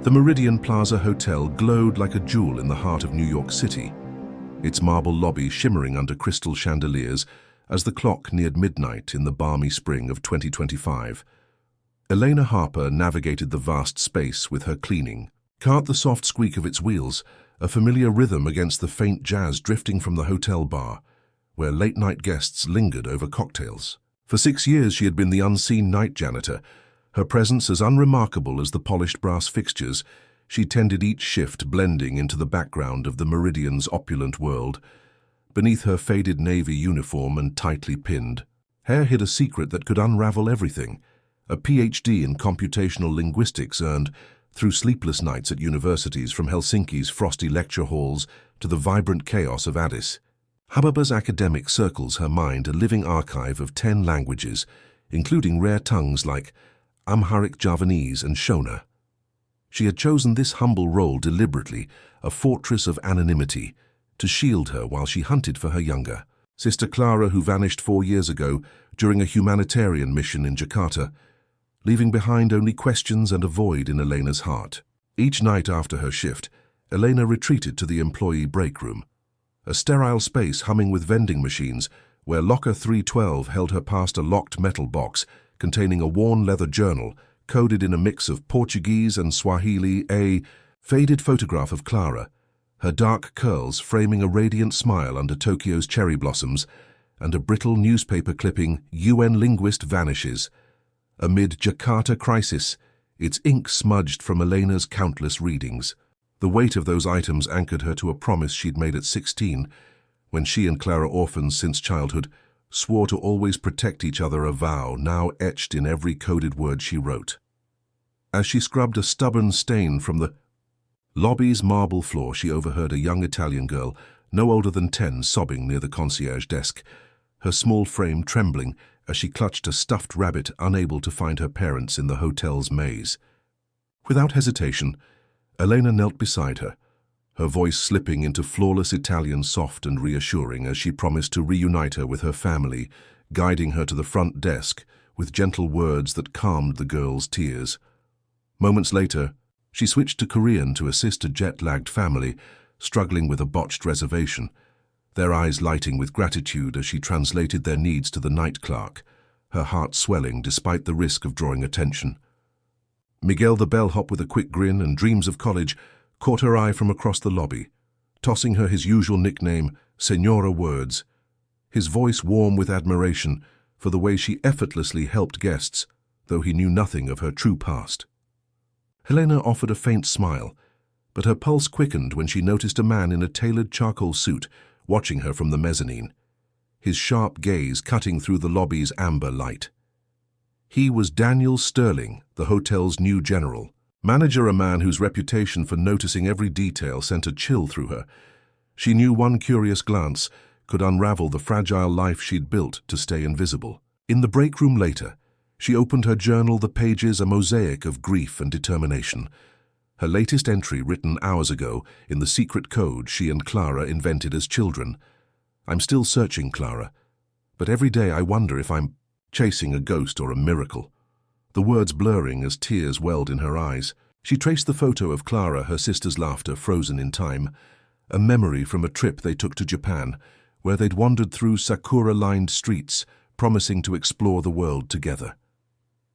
The Meridian Plaza Hotel glowed like a jewel in the heart of New York City, its marble lobby shimmering under crystal chandeliers as the clock neared midnight in the balmy spring of 2025. Elena Harper navigated the vast space with her cleaning cart, the soft squeak of its wheels, a familiar rhythm against the faint jazz drifting from the hotel bar, where late-night guests lingered over cocktails. For 6 years she had been the unseen night janitor, her presence as unremarkable as the polished brass fixtures. She tended each shift, blending into the background of the Meridian's opulent world. Beneath her faded navy uniform and tightly pinned hair hid a secret that could unravel everything. A PhD in computational linguistics earned through sleepless nights at universities, from Helsinki's frosty lecture halls to the vibrant chaos of Addis. Abeba's academic circles her mind a living archive of 10 languages, including rare tongues like Amharic, Javanese, and Shona. She had chosen this humble role deliberately, a fortress of anonymity, to shield her while she hunted for her younger sister Clara, who vanished 4 years ago during a humanitarian mission in Jakarta, leaving behind only questions and a void in Elena's heart. Each night after her shift, Elena retreated to the employee break room, a sterile space humming with vending machines, where locker 312 held her past a locked metal box containing a worn leather journal coded in a mix of Portuguese and Swahili, a faded photograph of Clara, her dark curls framing a radiant smile under Tokyo's cherry blossoms, and a brittle newspaper clipping, UN linguist vanishes. Amid Jakarta crisis, its ink smudged from Elena's countless readings. The weight of those items anchored her to a promise she'd made at 16, when she and Clara, orphans since childhood, swore to always protect each other, a vow now etched in every coded word she wrote. As she scrubbed a stubborn stain from the lobby's marble floor, she overheard a young Italian girl, no older than 10, sobbing near the concierge desk, her small frame trembling as she clutched a stuffed rabbit, unable to find her parents in the hotel's maze. Without hesitation, Elena knelt beside her, her voice slipping into flawless Italian, soft and reassuring, as she promised to reunite her with her family, guiding her to the front desk with gentle words that calmed the girl's tears. Moments later, she switched to Korean to assist a jet-lagged family struggling with a botched reservation, their eyes lighting with gratitude as she translated their needs to the night clerk, her heart swelling despite the risk of drawing attention. Miguel, the bellhop, with a quick grin and dreams of college, caught her eye from across the lobby, tossing her his usual nickname, Senora Words, his voice warm with admiration for the way she effortlessly helped guests, though he knew nothing of her true past. Helena offered a faint smile, but her pulse quickened when she noticed a man in a tailored charcoal suit watching her from the mezzanine, his sharp gaze cutting through the lobby's amber light. He was Daniel Sterling, the hotel's new general manager, a man whose reputation for noticing every detail sent a chill through her. She knew one curious glance could unravel the fragile life she'd built to stay invisible. In the break room later, she opened her journal, the pages a mosaic of grief and determination. Her latest entry, written hours ago in the secret code she and Clara invented as children. "I'm still searching, Clara, but every day I wonder if I'm chasing a ghost or a miracle." The words blurring as tears welled in her eyes. She traced the photo of Clara, her sister's laughter frozen in time, a memory from a trip they took to Japan, where they'd wandered through sakura-lined streets, promising to explore the world together.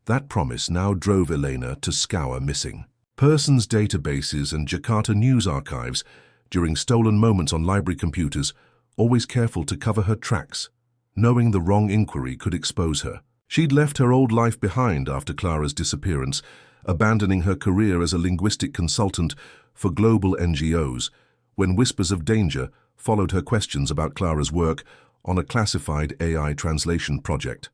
That promise now drove Elena to scour missing persons databases and Jakarta news archives during stolen moments on library computers, always careful to cover her tracks, knowing the wrong inquiry could expose her. She'd left her old life behind after Clara's disappearance, abandoning her career as a linguistic consultant for global NGOs, when whispers of danger followed her questions about Clara's work on a classified AI translation project.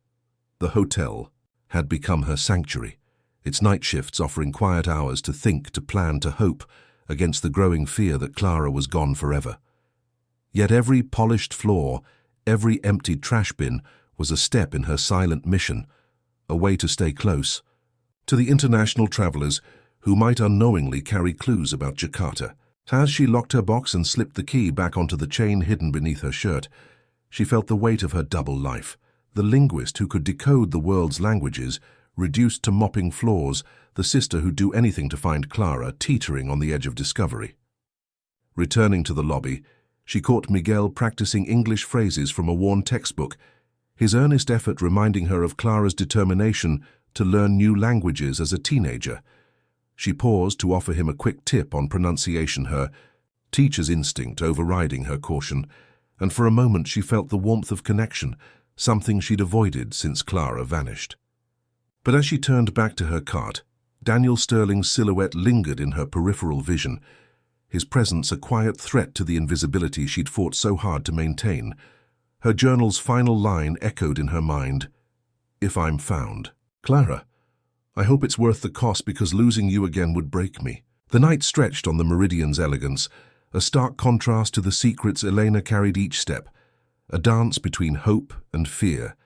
The hotel had become her sanctuary, its night shifts offering quiet hours to think, to plan, to hope, against the growing fear that Clara was gone forever. Yet every polished floor, every emptied trash bin was a step in her silent mission, a way to stay close to the international travelers who might unknowingly carry clues about Jakarta. As she locked her box and slipped the key back onto the chain hidden beneath her shirt, she felt the weight of her double life, the linguist who could decode the world's languages, reduced to mopping floors, the sister who'd do anything to find Clara teetering on the edge of discovery. Returning to the lobby, she caught Miguel practicing English phrases from a worn textbook, his earnest effort reminding her of Clara's determination to learn new languages as a teenager. She paused to offer him a quick tip on pronunciation, her teacher's instinct overriding her caution, and for a moment she felt the warmth of connection, something she'd avoided since Clara vanished. But as she turned back to her cart, Daniel Sterling's silhouette lingered in her peripheral vision, his presence a quiet threat to the invisibility she'd fought so hard to maintain. Her journal's final line echoed in her mind, "If I'm found. Clara, I hope it's worth the cost because losing you again would break me." The night stretched on the Meridian's elegance, a stark contrast to the secrets Elena carried each step, a dance between hope and fear,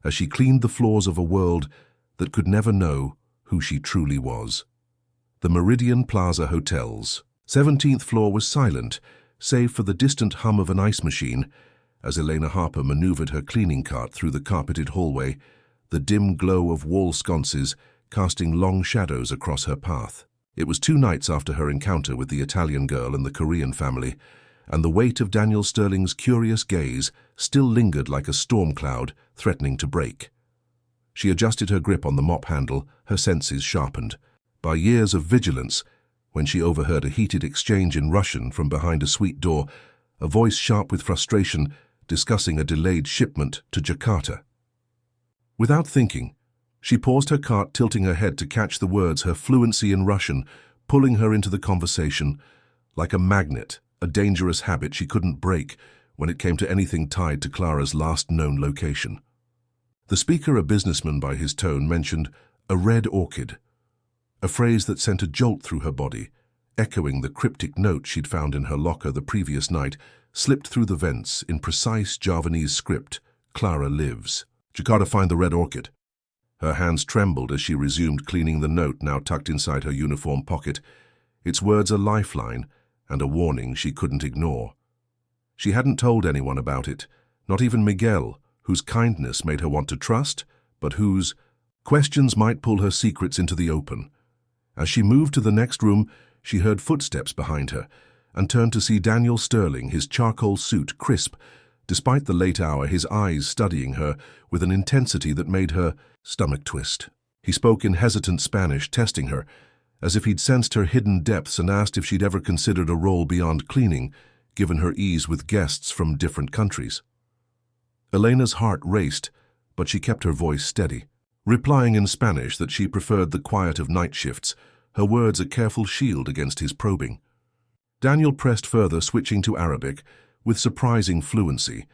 as she cleaned the floors of a world that could never know who she truly was. The Meridian Plaza Hotel's 17th floor was silent, save for the distant hum of an ice machine, as Elena Harper maneuvered her cleaning cart through the carpeted hallway, the dim glow of wall sconces casting long shadows across her path. It was 2 nights after her encounter with the Italian girl and the Korean family, and the weight of Daniel Sterling's curious gaze still lingered like a storm cloud threatening to break. She adjusted her grip on the mop handle, her senses sharpened. By years of vigilance, when she overheard a heated exchange in Russian from behind a suite door, a voice sharp with frustration discussing a delayed shipment to Jakarta. Without thinking, she paused her cart, tilting her head to catch the words, her fluency in Russian pulling her into the conversation. Like a magnet, a dangerous habit she couldn't break when it came to anything tied to Clara's last known location. The speaker, a businessman by his tone, mentioned a red orchid, a phrase that sent a jolt through her body, echoing the cryptic note she'd found in her locker the previous night, slipped through the vents in precise Javanese script, "Clara lives. Jakarta, find the red orchid." Her hands trembled as she resumed cleaning the note now tucked inside her uniform pocket, its words a lifeline and a warning she couldn't ignore. She hadn't told anyone about it, not even Miguel, whose kindness made her want to trust, but whose questions might pull her secrets into the open. As she moved to the next room, she heard footsteps behind her and turned to see Daniel Sterling, his charcoal suit crisp, despite the late hour, his eyes studying her with an intensity that made her stomach twist. He spoke in hesitant Spanish, testing her, as if he'd sensed her hidden depths and asked if she'd ever considered a role beyond cleaning, given her ease with guests from different countries. Elena's heart raced, but she kept her voice steady, replying in Spanish that she preferred the quiet of night shifts, her words a careful shield against his probing. Daniel pressed further, switching to Arabic with surprising fluency,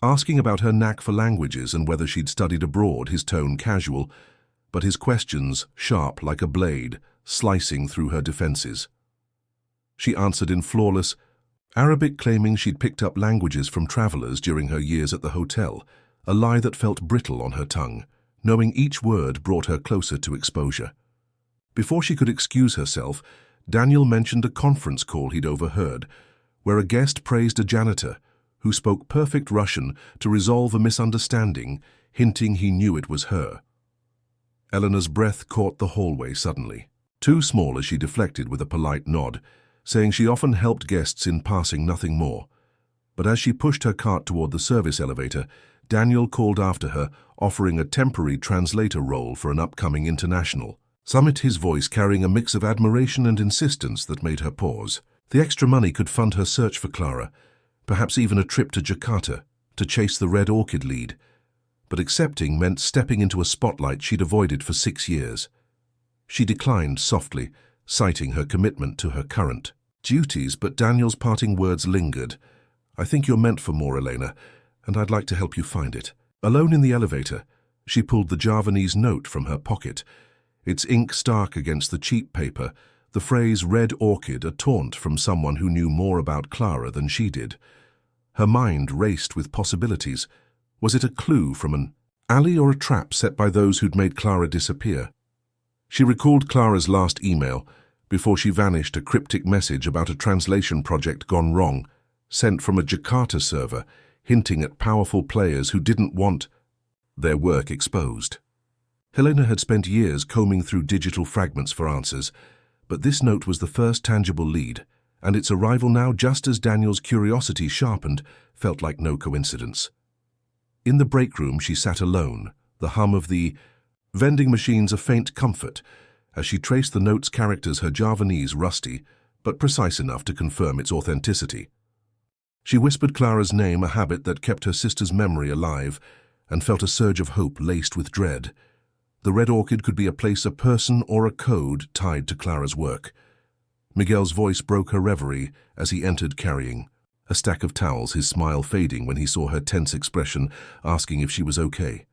asking about her knack for languages and whether she'd studied abroad, his tone casual, but his questions sharp like a blade, slicing through her defenses. She answered in flawless Arabic, claiming she'd picked up languages from travelers during her years at the hotel, a lie that felt brittle on her tongue, knowing each word brought her closer to exposure. Before she could excuse herself, Daniel mentioned a conference call he'd overheard, where a guest praised a janitor who spoke perfect Russian to resolve a misunderstanding, hinting he knew it was her. Eleanor's breath caught the hallway suddenly, too small as she deflected with a polite nod, saying she often helped guests in passing, nothing more. But as she pushed her cart toward the service elevator, Daniel called after her, offering a temporary translator role for an upcoming international summit, his voice carrying a mix of admiration and insistence that made her pause. The extra money could fund her search for Clara, perhaps even a trip to Jakarta to chase the red orchid lead. But accepting meant stepping into a spotlight she'd avoided for 6 years. She declined softly, citing her commitment to her current duties, but Daniel's parting words lingered. "I think you're meant for more, Elena, and I'd like to help you find it." Alone in the elevator, she pulled the Javanese note from her pocket, its ink stark against the cheap paper, the phrase "red orchid" a taunt from someone who knew more about Clara than she did. Her mind raced with possibilities. Was it a clue from an alley or a trap set by those who'd made Clara disappear? She recalled Clara's last email, before she vanished, a cryptic message about a translation project gone wrong, sent from a Jakarta server, hinting at powerful players who didn't want their work exposed. Helena had spent years combing through digital fragments for answers, but this note was the first tangible lead, and its arrival now, just as Daniel's curiosity sharpened, felt like no coincidence. In the break room she sat alone, the hum of the vending machines a faint comfort, as she traced the note's characters, her Javanese rusty, but precise enough to confirm its authenticity. She whispered Clara's name, a habit that kept her sister's memory alive, and felt a surge of hope laced with dread. The Red Orchid could be a place, a person, or a code tied to Clara's work. Miguel's voice broke her reverie as he entered carrying a stack of towels, his smile fading when he saw her tense expression, asking if she was okay.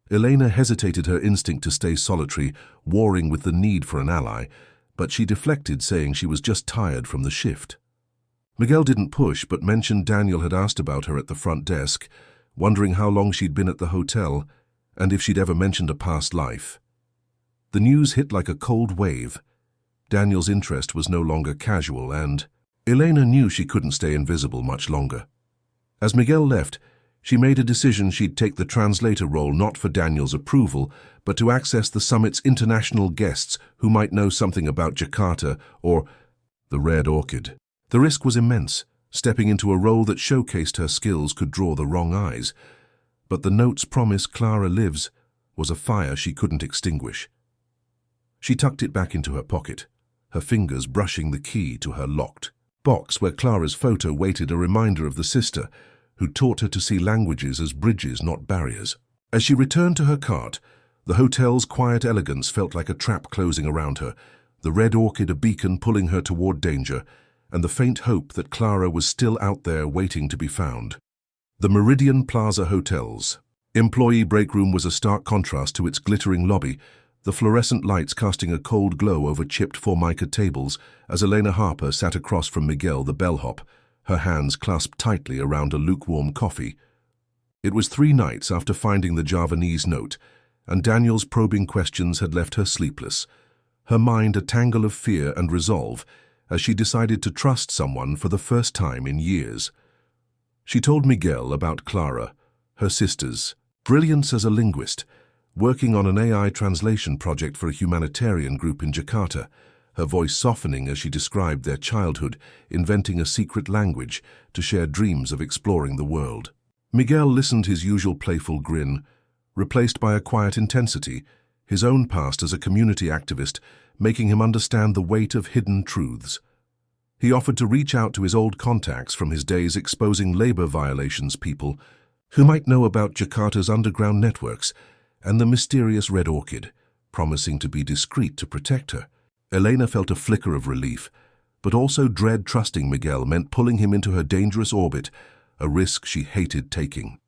Elena hesitated, her instinct to stay solitary, warring with the need for an ally, but she deflected, saying she was just tired from the shift. Miguel didn't push, but mentioned Daniel had asked about her at the front desk, wondering how long she'd been at the hotel, and if she'd ever mentioned a past life. The news hit like a cold wave. Daniel's interest was no longer casual, and Elena knew she couldn't stay invisible much longer. As Miguel left, she made a decision she'd take the translator role, not for Daniel's approval, but to access the summit's international guests who might know something about Jakarta or the Red Orchid. The risk was immense. Stepping into a role that showcased her skills could draw the wrong eyes. But the note's promise, "Clara lives," was a fire she couldn't extinguish. She tucked it back into her pocket, her fingers brushing the key to her locked box where Clara's photo waited, a reminder of the sister who taught her to see languages as bridges, not barriers. As she returned to her cart, the hotel's quiet elegance felt like a trap closing around her, the Red Orchid a beacon pulling her toward danger, and the faint hope that Clara was still out there waiting to be found. The Meridian Plaza Hotel's employee break room was a stark contrast to its glittering lobby, the fluorescent lights casting a cold glow over chipped formica tables as Elena Harper sat across from Miguel, the bellhop, her hands clasped tightly around a lukewarm coffee. It was 3 nights after finding the Javanese note, and Daniel's probing questions had left her sleepless, her mind a tangle of fear and resolve as she decided to trust someone for the first time in years. She told Miguel about Clara, her sister's brilliance as a linguist, working on an AI translation project for a humanitarian group in Jakarta, her voice softening as she described their childhood, inventing a secret language to share dreams of exploring the world. Miguel listened, his usual playful grin, replaced by a quiet intensity, his own past as a community activist making him understand the weight of hidden truths. He offered to reach out to his old contacts from his days exposing labor violations, people who might know about Jakarta's underground networks and the mysterious Red Orchid, promising to be discreet to protect her. Elena felt a flicker of relief, but also dread. Trusting Miguel meant pulling him into her dangerous orbit, a risk she hated taking.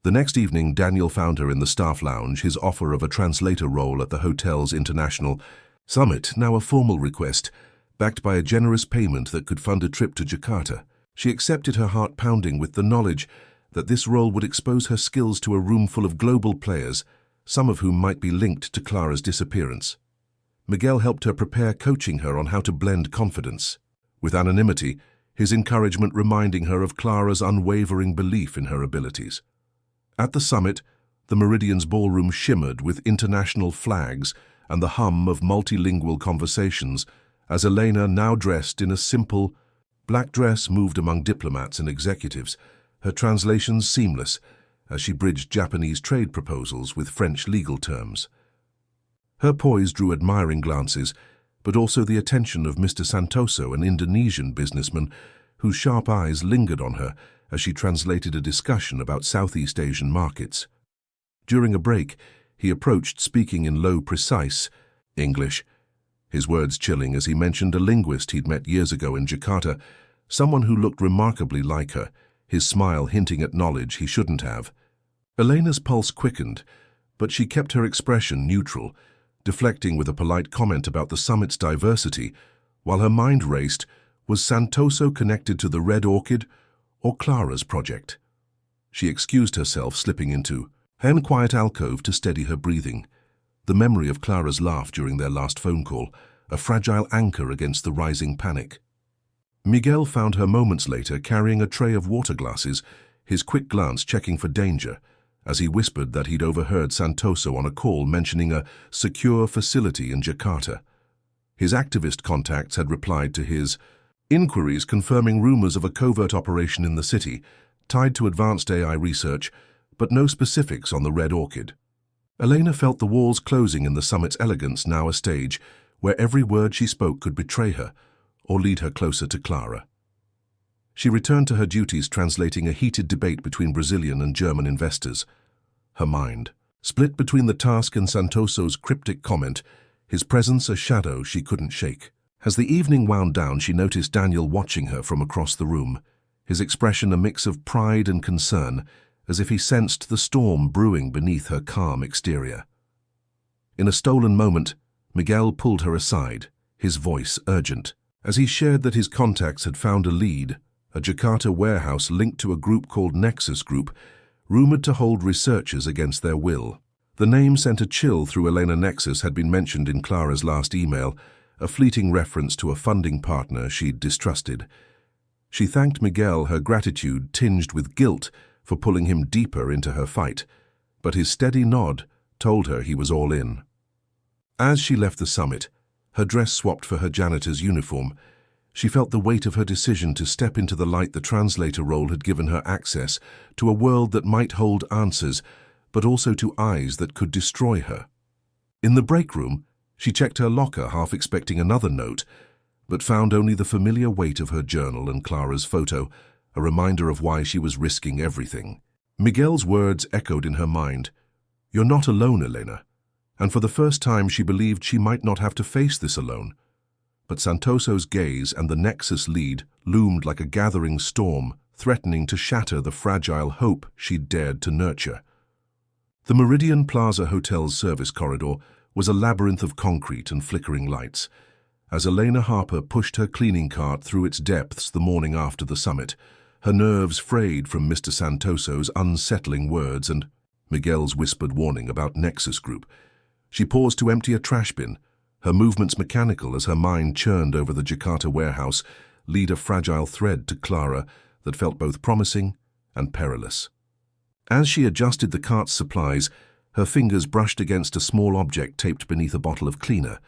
The next evening, Daniel found her in the staff lounge, his offer of a translator role at the hotel's international summit now a formal request, backed by a generous payment that could fund a trip to Jakarta. She accepted, her heart pounding with the knowledge that this role would expose her skills to a room full of global players, some of whom might be linked to Clara's disappearance. Miguel helped her prepare, coaching her on how to blend confidence with anonymity, his encouragement reminding her of Clara's unwavering belief in her abilities. At the summit, the Meridian's ballroom shimmered with international flags and the hum of multilingual conversations as Elena, now dressed in a simple black dress, moved among diplomats and executives, her translations seamless as she bridged Japanese trade proposals with French legal terms. Her poise drew admiring glances, but also the attention of Mr. Santoso, an Indonesian businessman whose sharp eyes lingered on her as she translated a discussion about Southeast Asian markets. During a break, he approached, speaking in low, precise English, his words chilling as he mentioned a linguist he'd met years ago in Jakarta, someone who looked remarkably like her, his smile hinting at knowledge he shouldn't have. Elena's pulse quickened, but she kept her expression neutral, deflecting with a polite comment about the summit's diversity, while her mind raced. Was Santoso connected to the Red Orchid or Clara's project? She excused herself, slipping into an quiet alcove to steady her breathing. The memory of Clara's laugh during their last phone call, a fragile anchor against the rising panic. Miguel found her moments later carrying a tray of water glasses, his quick glance checking for danger, as he whispered that he'd overheard Santoso on a call mentioning a secure facility in Jakarta. His activist contacts had replied to his inquiries confirming rumors of a covert operation in the city, tied to advanced AI research, but no specifics on the Red Orchid. Elena felt the walls closing in the summit's elegance, now a stage where every word she spoke could betray her or lead her closer to Clara. She returned to her duties, translating a heated debate between Brazilian and German investors. Her mind, split between the task and Santoso's cryptic comment, his presence a shadow she couldn't shake. As the evening wound down, she noticed Daniel watching her from across the room, his expression a mix of pride and concern, as if he sensed the storm brewing beneath her calm exterior. In a stolen moment, Miguel pulled her aside, his voice urgent, as he shared that his contacts had found a lead, a Jakarta warehouse linked to a group called Nexus Group, rumored to hold researchers against their will. The name sent a chill through Elena. Nexus had been mentioned in Clara's last email, a fleeting reference to a funding partner she'd distrusted. She thanked Miguel, her gratitude tinged with guilt for pulling him deeper into her fight, but his steady nod told her he was all in. As she left the summit, her dress swapped for her janitor's uniform, she felt the weight of her decision to step into the light. The translator role had given her access to a world that might hold answers, but also to eyes that could destroy her. In the break room, she checked her locker, half expecting another note, but found only the familiar weight of her journal and Clara's photo, a reminder of why she was risking everything. Miguel's words echoed in her mind. "You're not alone, Elena." And for the first time she believed she might not have to face this alone. But Santoso's gaze and the Nexus lead loomed like a gathering storm, threatening to shatter the fragile hope she'd dared to nurture. The Meridian Plaza Hotel's service corridor was a labyrinth of concrete and flickering lights. As Elena Harper pushed her cleaning cart through its depths the morning after the summit, her nerves frayed from Mr. Santoso's unsettling words and Miguel's whispered warning about Nexus Group. She paused to empty a trash bin, her movements mechanical as her mind churned over the Jakarta warehouse, lead a fragile thread to Clara that felt both promising and perilous. As she adjusted the cart's supplies, her fingers brushed against a small object taped beneath a bottle of cleaner,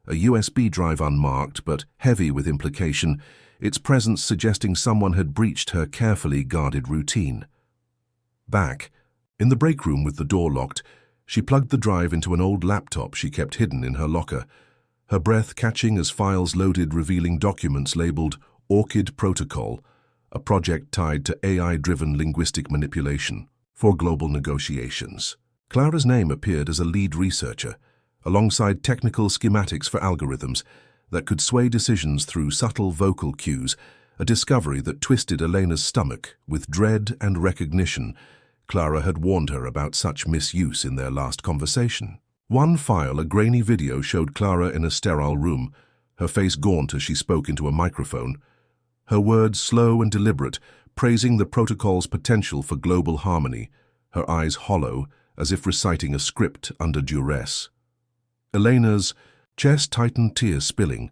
a USB drive unmarked but heavy with implication, its presence suggesting someone had breached her carefully guarded routine. Back, in the break room with the door locked, she plugged the drive into an old laptop she kept hidden in her locker, her breath catching as files loaded revealing documents labeled Orchid Protocol, a project tied to AI-driven linguistic manipulation for global negotiations. Clara's name appeared as a lead researcher, alongside technical schematics for algorithms that could sway decisions through subtle vocal cues, a discovery that twisted Elena's stomach with dread and recognition. Clara had warned her about such misuse in their last conversation. One file, a grainy video, showed Clara in a sterile room, her face gaunt as she spoke into a microphone, her words slow and deliberate, praising the protocol's potential for global harmony, her eyes hollow, as if reciting a script under duress. Elena's chest tightened, tears spilling,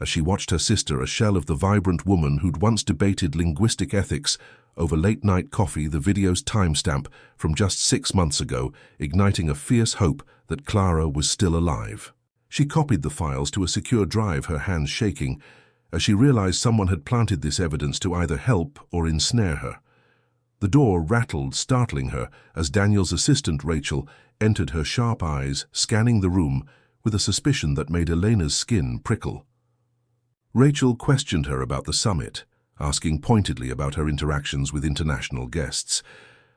as she watched her sister, a shell of the vibrant woman who'd once debated linguistic ethics over late-night coffee, the video's timestamp from just 6 months ago, igniting a fierce hope that Clara was still alive. She copied the files to a secure drive, her hands shaking, as she realized someone had planted this evidence to either help or ensnare her. The door rattled, startling her, as Daniel's assistant, Rachel, entered, her sharp eyes scanning the room with a suspicion that made Elena's skin prickle. Rachel questioned her about the summit, asking pointedly about her interactions with international guests.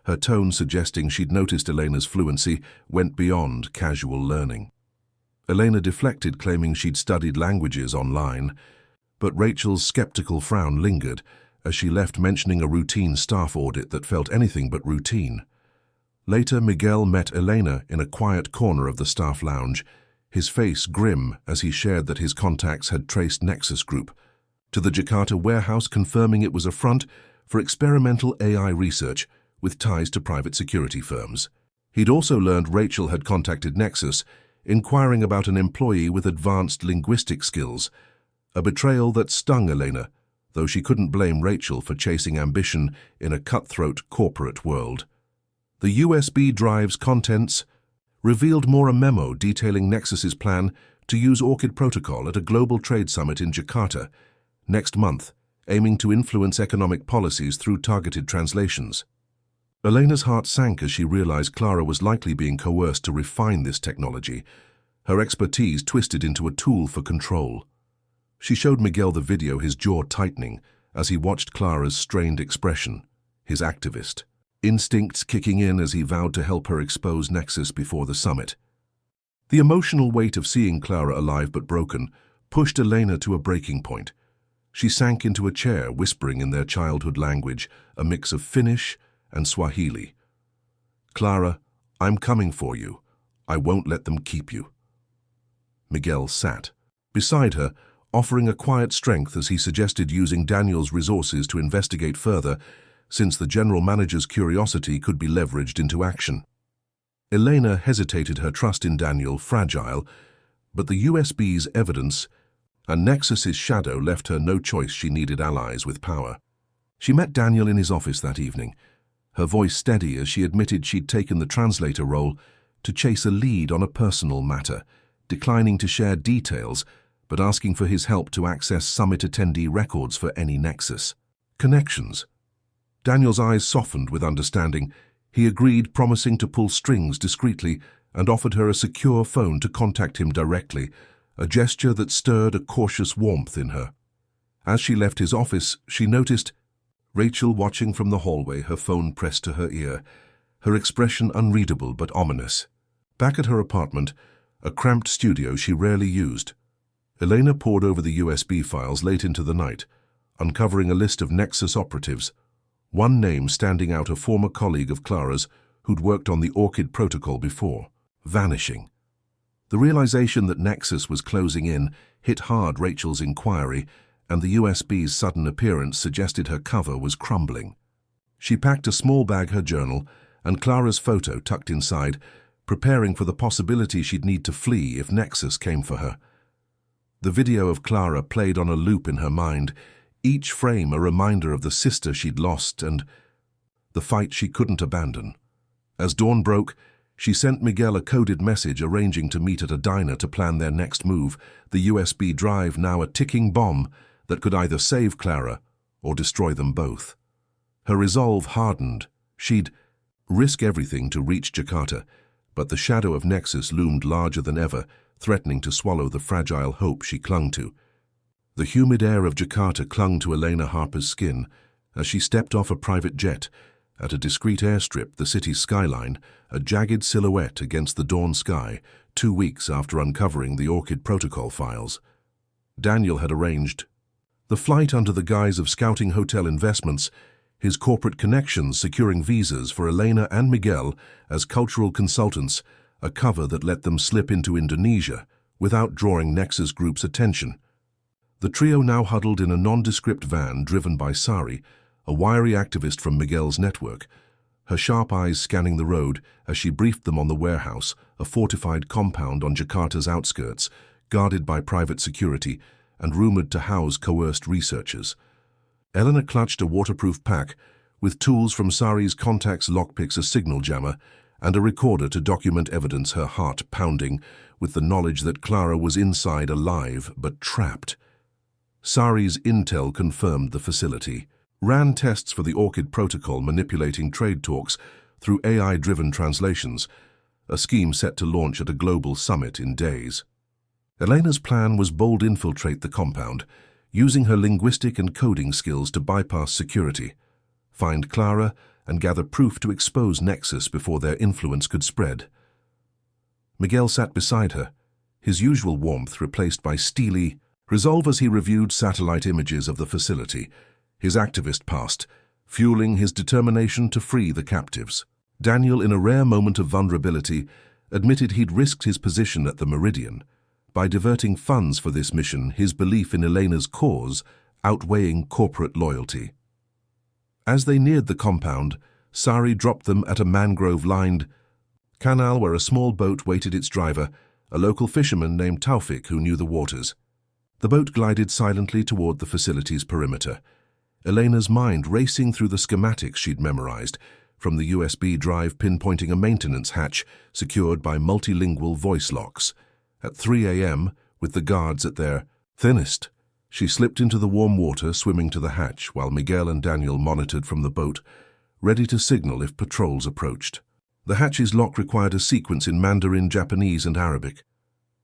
Her tone suggesting she'd noticed Elena's fluency went beyond casual learning. Elena deflected, claiming she'd studied languages online, but Rachel's skeptical frown lingered as she left, mentioning a routine staff audit that felt anything but routine. Later, Miguel met Elena in a quiet corner of the staff lounge, his face grim as he shared that his contacts had traced Nexus Group to the Jakarta warehouse, confirming it was a front for experimental AI research with ties to private security firms. He'd also learned Rachel had contacted Nexus, inquiring about an employee with advanced linguistic skills, a betrayal that stung Elena, though she couldn't blame Rachel for chasing ambition in a cutthroat corporate world. The USB drive's contents revealed more a memo detailing Nexus's plan to use Orchid Protocol at a global trade summit in Jakarta next month, aiming to influence economic policies through targeted translations. Elena's heart sank as she realized Clara was likely being coerced to refine this technology, her expertise twisted into a tool for control. She showed Miguel the video, his jaw tightening as he watched Clara's strained expression, his activist instincts kicking in as he vowed to help her expose Nexus before the summit. The emotional weight of seeing Clara alive but broken pushed Elena to a breaking point. She sank into a chair, whispering in their childhood language, a mix of Finnish and Swahili. "Clara, I'm coming for you. I won't let them keep you." Miguel sat beside her, offering a quiet strength as he suggested using Daniel's resources to investigate further, since the general manager's curiosity could be leveraged into action. Elena hesitated, her trust in Daniel fragile, but the USB's evidence and Nexus's shadow left her no choice. She needed allies with power. She met Daniel in his office that evening, her voice steady as she admitted she'd taken the translator role to chase a lead on a personal matter, declining to share details, but asking for his help to access summit attendee records for any Nexus connections. Daniel's eyes softened with understanding. He agreed, promising to pull strings discreetly, and offered her a secure phone to contact him directly, a gesture that stirred a cautious warmth in her. As she left his office, she noticed Rachel watching from the hallway, her phone pressed to her ear, her expression unreadable but ominous. Back at her apartment, a cramped studio she rarely used, Elena pored over the USB files late into the night, uncovering a list of Nexus operatives, one name standing out, a former colleague of Clara's who'd worked on the Orchid Protocol before, vanishing. The realization that Nexus was closing in hit hard Rachel's inquiry, and the USB's sudden appearance suggested her cover was crumbling. She packed a small bag, her journal, and Clara's photo tucked inside, preparing for the possibility she'd need to flee if Nexus came for her. The video of Clara played on a loop in her mind, each frame a reminder of the sister she'd lost and the fight she couldn't abandon. As dawn broke, she sent Miguel a coded message arranging to meet at a diner to plan their next move, the USB drive now a ticking bomb that could either save Clara or destroy them both. Her resolve hardened. She'd risk everything to reach Jakarta, but the shadow of Nexus loomed larger than ever, threatening to swallow the fragile hope she clung to. The humid air of Jakarta clung to Elena Harper's skin as she stepped off a private jet at a discreet airstrip, the city's skyline, a jagged silhouette against the dawn sky, 2 weeks after uncovering the Orchid Protocol files. Daniel had arranged the flight under the guise of scouting hotel investments, his corporate connections securing visas for Elena and Miguel as cultural consultants, a cover that let them slip into Indonesia without drawing Nexus Group's attention. The trio now huddled in a nondescript van driven by Sari, a wiry activist from Miguel's network, her sharp eyes scanning the road as she briefed them on the warehouse, a fortified compound on Jakarta's outskirts, guarded by private security and rumored to house coerced researchers. Elena clutched a waterproof pack with tools from Sari's contacts, lockpicks, a signal jammer, and a recorder to document evidence, her heart pounding with the knowledge that Clara was inside, alive but trapped. Sari's intel confirmed the facility ran tests for the Orchid Protocol, manipulating trade talks through AI-driven translations, a scheme set to launch at a global summit in days. Elena's plan was bold: infiltrate the compound, using her linguistic and coding skills to bypass security, find Clara, and gather proof to expose Nexus before their influence could spread. Miguel sat beside her, his usual warmth replaced by steely resolve as he reviewed satellite images of the facility, his activist past, fueling his determination to free the captives. Daniel, in a rare moment of vulnerability, admitted he'd risked his position at the Meridian by diverting funds for this mission, his belief in Elena's cause outweighing corporate loyalty. As they neared the compound, Sari dropped them at a mangrove-lined canal where a small boat waited its driver, a local fisherman named Taufik who knew the waters. The boat glided silently toward the facility's perimeter, Elena's mind racing through the schematics she'd memorized, from the USB drive pinpointing a maintenance hatch secured by multilingual voice locks. At 3 a.m., with the guards at their thinnest, she slipped into the warm water, swimming to the hatch, while Miguel and Daniel monitored from the boat, ready to signal if patrols approached. The hatch's lock required a sequence in Mandarin, Japanese, and Arabic.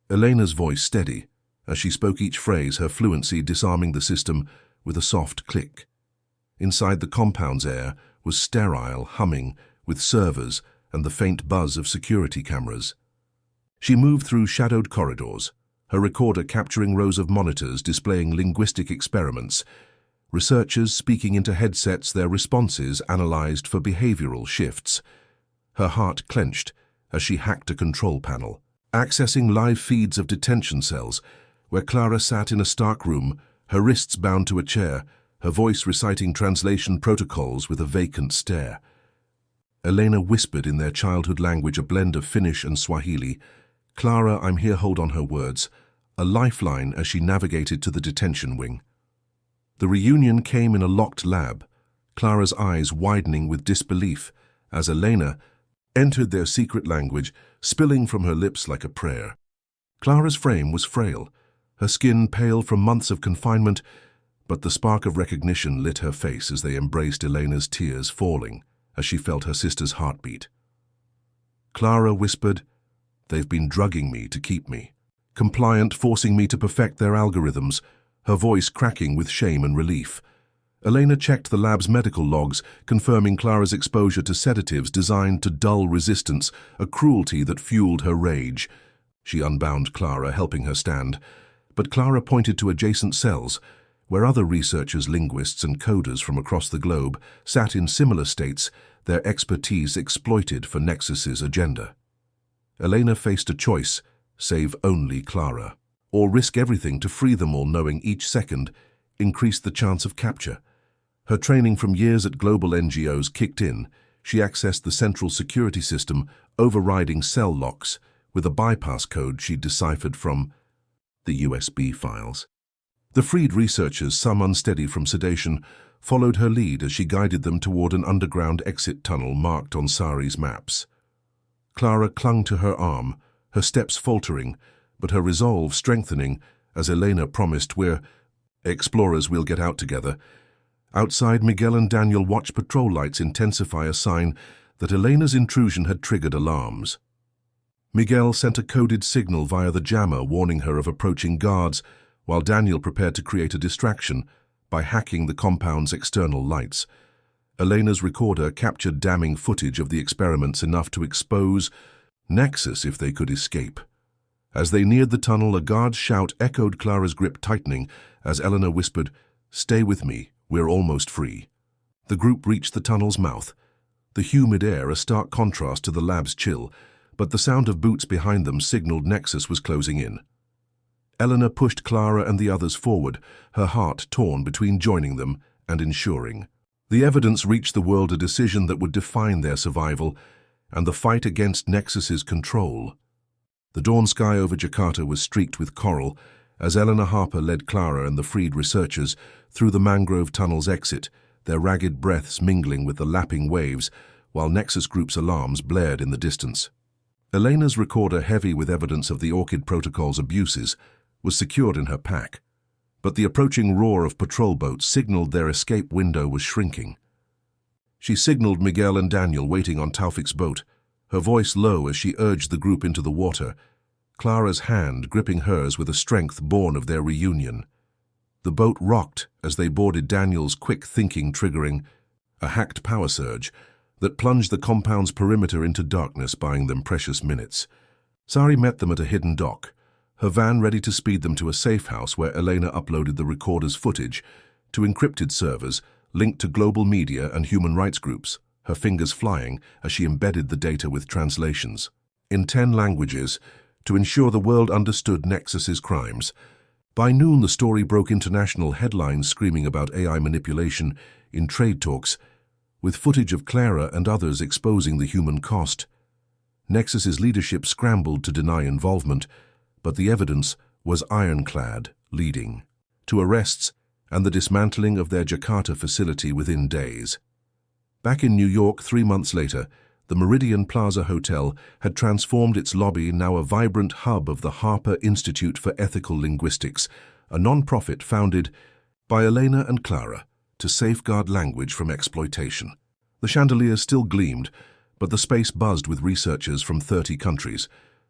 Elena's voice steady, as she spoke each phrase, her fluency disarming the system with a soft click. Inside the compound's air was sterile, humming, with servers and the faint buzz of security cameras. She moved through shadowed corridors, her recorder capturing rows of monitors displaying linguistic experiments, researchers speaking into headsets, their responses analyzed for behavioral shifts. Her heart clenched as she hacked a control panel, accessing live feeds of detention cells, where Clara sat in a stark room, her wrists bound to a chair, her voice reciting translation protocols with a vacant stare. Elena whispered in their childhood language, a blend of Finnish and Swahili, "Clara, I'm here, hold on," her words, a lifeline as she navigated to the detention wing. The reunion came in a locked lab, Clara's eyes widening with disbelief as Elena entered their secret language, spilling from her lips like a prayer. Clara's frame was frail, her skin pale from months of confinement, but the spark of recognition lit her face as they embraced, Elena's tears falling as she felt her sister's heartbeat. Clara whispered, "They've been drugging me to keep me. Compliant, forcing me to perfect their algorithms," her voice cracking with shame and relief. Elena checked the lab's medical logs, confirming Clara's exposure to sedatives designed to dull resistance, a cruelty that fueled her rage. She unbound Clara, helping her stand, but Clara pointed to adjacent cells, where other researchers, linguists, and coders from across the globe sat in similar states, their expertise exploited for Nexus's agenda. Elena faced a choice: save only Clara, or risk everything to free them all, knowing each second increased the chance of capture. Her training from years at global NGOs kicked in. She accessed the central security system, overriding cell locks, with a bypass code she'd deciphered from the USB files. The freed researchers, some unsteady from sedation, followed her lead as she guided them toward an underground exit tunnel marked on Sari's maps. Clara clung to her arm, her steps faltering, but her resolve strengthening as Elena promised, "We're explorers, we'll get out together." Outside, Miguel and Daniel watched patrol lights intensify, a sign that Elena's intrusion had triggered alarms. Miguel sent a coded signal via the jammer warning her of approaching guards, while Daniel prepared to create a distraction by hacking the compound's external lights. Elena's recorder captured damning footage of the experiments, enough to expose Nexus if they could escape. As they neared the tunnel, a guard's shout echoed Clara's grip tightening as Elena whispered, "Stay with me, we're almost free." The group reached the tunnel's mouth, the humid air a stark contrast to the lab's chill, but the sound of boots behind them signaled Nexus was closing in. Elena pushed Clara and the others forward, her heart torn between joining them and ensuring. The evidence reached the world, a decision that would define their survival and the fight against Nexus's control. The dawn sky over Jakarta was streaked with coral as Eleanor Harper led Clara and the freed researchers through the mangrove tunnel's exit, their ragged breaths mingling with the lapping waves, while Nexus Group's alarms blared in the distance. Elena's recorder, heavy with evidence of the Orchid Protocol's abuses, was secured in her pack, but the approaching roar of patrol boats signaled their escape window was shrinking. She signaled Miguel and Daniel waiting on Taufik's boat, her voice low as she urged the group into the water, Clara's hand gripping hers with a strength born of their reunion. The boat rocked as they boarded, Daniel's quick thinking triggering a hacked power surge that plunged the compound's perimeter into darkness, buying them precious minutes. Sari met them at a hidden dock, her van ready to speed them to a safe house where Elena uploaded the recorder's footage to encrypted servers linked to global media and human rights groups, her fingers flying as she embedded the data with translations in 10 languages to ensure the world understood Nexus's crimes. By noon, the story broke international headlines screaming about AI manipulation in trade talks, with footage of Clara and others exposing the human cost. Nexus's leadership scrambled to deny involvement, but the evidence was ironclad, leading to arrests and the dismantling of their Jakarta facility within days. Back in New York 3 months later, the Meridian Plaza Hotel had transformed its lobby, now a vibrant hub of the Harper Institute for Ethical Linguistics, a non-profit founded by Elena and Clara to safeguard language from exploitation. The chandeliers still gleamed, but the space buzzed with researchers from 30 countries,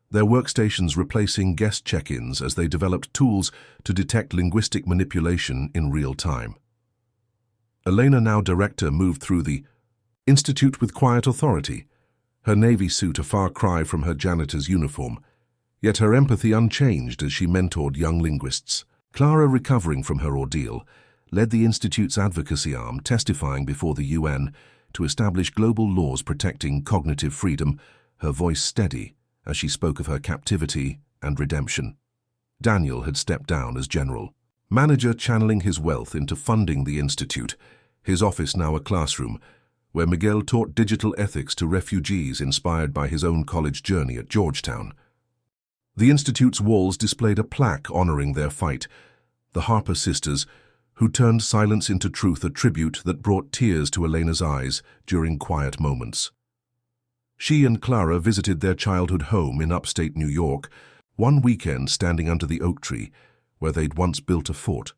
their workstations replacing guest check-ins as they developed tools to detect linguistic manipulation in real time. Elena, now director, moved through the Institute with quiet authority, her navy suit a far cry from her janitor's uniform, yet her empathy unchanged as she mentored young linguists. Clara, recovering from her ordeal, led the Institute's advocacy arm, testifying before the UN to establish global laws protecting cognitive freedom, her voice steady as she spoke of her captivity and redemption. Daniel had stepped down as general manager, channeling his wealth into funding the Institute, his office now a classroom, where Miguel taught digital ethics to refugees inspired by his own college journey at Georgetown. The Institute's walls displayed a plaque honoring their fight, the Harper sisters, who turned silence into truth, a tribute that brought tears to Elena's eyes during quiet moments. She and Clara visited their childhood home in upstate New York, one weekend standing under the oak tree where they'd once built a fort,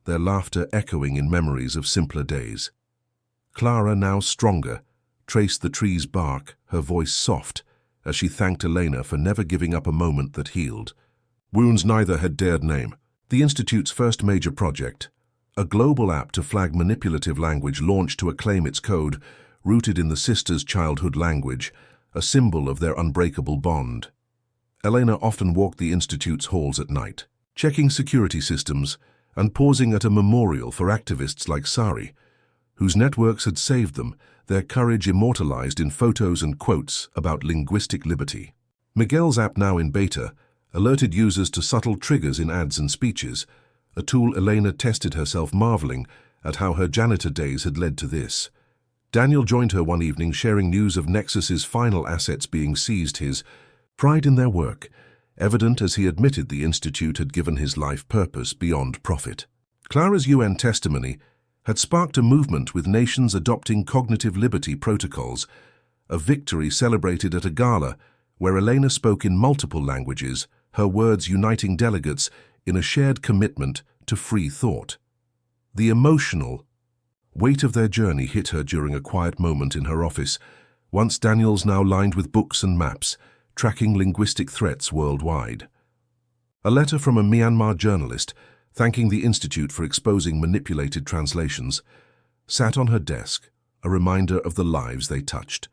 their laughter echoing in memories of simpler days. Clara, now stronger, traced the tree's bark, her voice soft, as she thanked Elena for never giving up a moment that healed wounds neither had dared name. The Institute's first major project, a global app to flag manipulative language, launched to acclaim its code, rooted in the sisters' childhood language, a symbol of their unbreakable bond. Elena often walked the Institute's halls at night, checking security systems and pausing at a memorial for activists like Sari, whose networks had saved them, their courage immortalized in photos and quotes about linguistic liberty. Miguel's app, now in beta, alerted users to subtle triggers in ads and speeches, a tool Elena tested herself, marveling at how her janitor days had led to this. Daniel joined her one evening, sharing news of Nexus's final assets being seized, his pride in their work evident as he admitted the Institute had given his life purpose beyond profit. Clara's UN testimony had sparked a movement, with nations adopting cognitive liberty protocols, a victory celebrated at a gala where Elena spoke in multiple languages, her words uniting delegates in a shared commitment to free thought. The emotional weight of their journey hit her during a quiet moment in her office, once Daniel's now lined with books and maps, tracking linguistic threats worldwide. A letter from a Myanmar journalist, thanking the Institute for exposing manipulated translations, sat on her desk, a reminder of the lives they touched.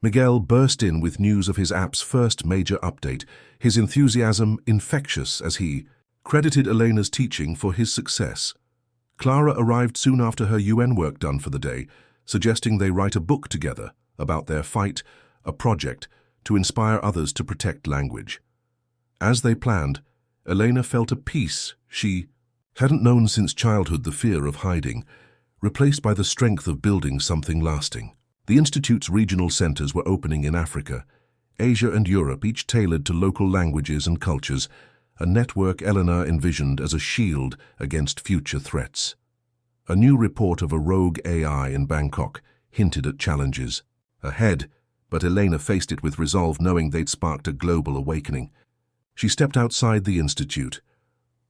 Miguel burst in with news of his app's first major update, his enthusiasm infectious as he credited Elena's teaching for his success. Clara arrived soon after her UN work done for the day, suggesting they write a book together about their fight, a project to inspire others to protect language. As they planned, Elena felt a peace she hadn't known since childhood, the fear of hiding, replaced by the strength of building something lasting. The Institute's regional centers were opening in Africa, Asia and Europe, each tailored to local languages and cultures, a network Elena envisioned as a shield against future threats. A new report of a rogue AI in Bangkok hinted at challenges ahead, but Elena faced it with resolve, knowing they'd sparked a global awakening. She stepped outside the Institute,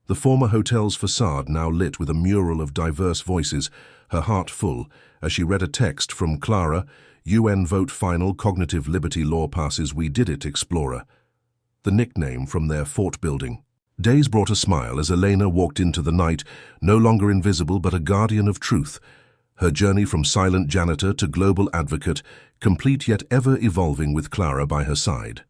the former hotel's facade now lit with a mural of diverse voices, her heart full as she read a text from Clara, UN vote final, cognitive liberty law passes, we did it, Explorer, the nickname from their fort building. Days brought a smile as Elena walked into the night, no longer invisible but a guardian of truth, her journey from silent janitor to global advocate, complete yet ever evolving with Clara by her side.